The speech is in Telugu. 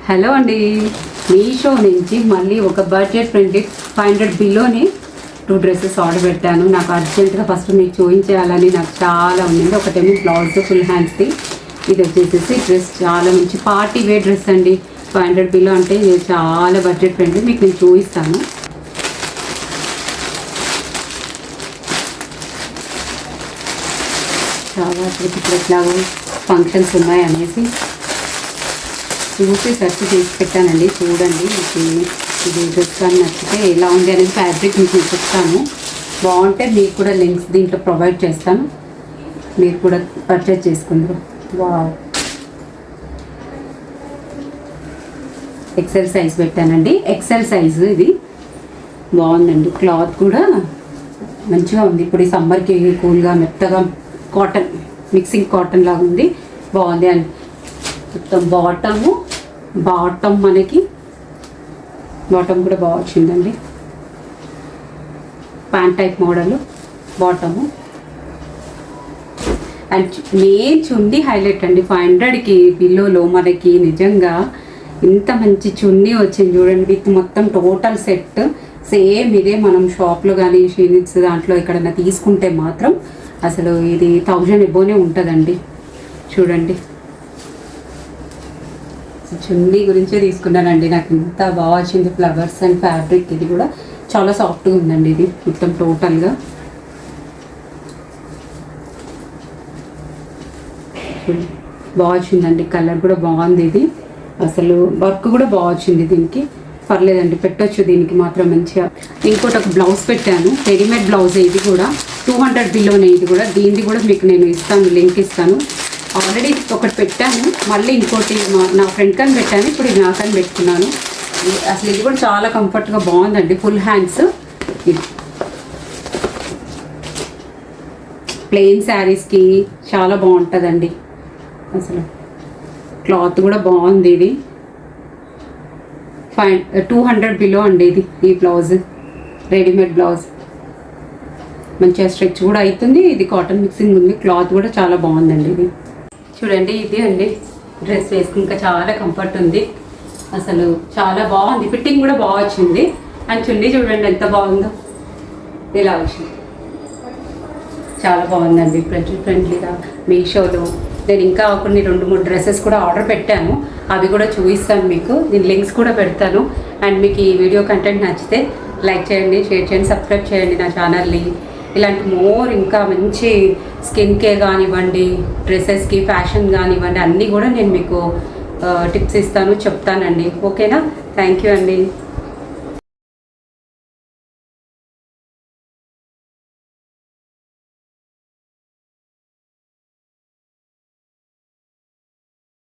హలో అండి, మీషో నుంచి మళ్ళీ ఒక బడ్జెట్ ఫ్రెండ్లీ 500 బిలోని 2 డ్రెస్సెస్ ఆర్డర్ పెట్టాను. నాకు అర్జెంటుగా ఫస్ట్ మీకు చూపించేయాలని నాకు చాలా ఉంది. ఒకటేమో బ్లౌజ్ ఫుల్ హ్యాండ్స్ది, ఇది వచ్చేసేసి డ్రెస్ చాలా మంచి పార్టీ వేర్ డ్రెస్ అండి. 500 బిలో అంటే ఇది చాలా బడ్జెట్ ఫ్రెండ్లీ. మీకు నేను చూపిస్తాను. చాలా ఇప్పుడు ఎట్లాగో ఫంక్షన్స్ ఉన్నాయి అనేసి చూసి సెర్చ్ చేసి పెట్టానండి. చూడండి, మీకు ఇది డ్రెస్ కానీ నచ్చితే ఎలా ఉంది అనేది ఫ్యాబ్రిక్ మీకు చెప్తాను. బాగుంటే మీకు కూడా లింక్స్ దీంట్లో ప్రొవైడ్ చేస్తాను, మీరు కూడా పర్చేజ్ చేసుకుందరు. వావ్, ఎక్సెల్ సైజ్ పెట్టానండి. ఎక్సెల్ సైజు ఇది బాగుందండి. క్లాత్ కూడా మంచిగా ఉంది. ఇప్పుడు ఈ సమ్మర్కి కూల్గా మెత్తగా కాటన్ మిక్సింగ్ కాటన్ లాగా ఉంది. బాగుంది అండి. మొత్తం బాటమ్ మనకి బాటమ్ కూడా బాగా వచ్చిందండి. Pant type model bottom and main chunni highlight అండి. 500కి బిలోలో మనకి నిజంగా ఇంత మంచి చున్నీ వచ్చింది చూడండి. విత్ మొత్తం టోటల్ సెట్ సేమ్ ఇదే మనం షాప్లో కానీ షీనిట్స్ దాంట్లో ఎక్కడైనా తీసుకుంటే మాత్రం అసలు ఇది 1000 ఎబోనే ఉంటుందండి. చూడండి, చున్నీ గురించే తీసుకున్నానండి. నాకు ఇంత బాగా వచ్చింది. ఫ్లవర్స్ అండ్ ఫ్యాబ్రిక్ ఇది కూడా చాలా సాఫ్ట్గా ఉందండి. ఇది మొత్తం టోటల్గా బాగా వచ్చిందండి. కలర్ కూడా బాగుంది. ఇది అసలు వర్క్ కూడా బాగా వచ్చింది. దీనికి పర్లేదండి, పెట్టొచ్చు దీనికి మాత్రం మంచిగా. ఇంకోటి ఒక బ్లౌజ్ పెట్టాను, రెడీమేడ్ బ్లౌజ్. ఇది కూడా 200 బిలోనే. ఇది కూడా దీనిది కూడా మీకు నేను ఇస్తాను, లింక్ ఇస్తాను. ఆల్రెడీ ఒకటి పెట్టాను, మళ్ళీ ఇంకోటి నా ఫ్రెండ్ కని పెట్టాను, ఇప్పుడు ఇది నాకని పెట్టుకున్నాను. అసలు ఇది కూడా చాలా కంఫర్ట్గా బాగుందండి. ఫుల్ హ్యాండ్స్, ఇది ప్లెయిన్ శారీస్కి చాలా బాగుంటుందండి. అసలు క్లాత్ కూడా బాగుంది. ఇది 200 బిలో అండి. ఇది ఈ బ్లౌజ్ రెడీమేడ్ బ్లౌజ్ మంచిగా స్ట్రెచ్ కూడా అవుతుంది. ఇది కాటన్ మిక్సింగ్ ఉంది. క్లాత్ కూడా చాలా బాగుందండి. ఇది చూడండి, ఇది అండి డ్రెస్ వేసుకుని చాలా కంఫర్ట్ ఉంది. అసలు చాలా బాగుంది. ఫిట్టింగ్ కూడా బాగా వచ్చింది. అండ్ చున్నీ చూడండి ఎంత బాగుందో, ఇలా వచ్చింది. చాలా బాగుందండి. బడ్జెట్ ఫ్రెండ్లీగా మీషోలో నేను ఇంకా కొన్ని 2-3 డ్రెస్సెస్ కూడా ఆర్డర్ పెట్టాను. అవి కూడా చూపిస్తాను మీకు. నేను లింక్స్ కూడా పెడతాను. అండ్ మీకు ఈ వీడియో కంటెంట్ నచ్చితే లైక్ చేయండి, షేర్ చేయండి, సబ్స్క్రైబ్ చేయండి నా ఛానల్ని. ఇలాంటి మోర్ ఇంకా మంచి స్కిన్ కేర్ కానివ్వండి, డ్రెస్సెస్కి ఫ్యాషన్ కానివ్వండి, అన్నీ కూడా నేను మీకు టిప్స్ ఇస్తాను, చెప్తానండి. ఓకేనా? థ్యాంక్ యూ అండి.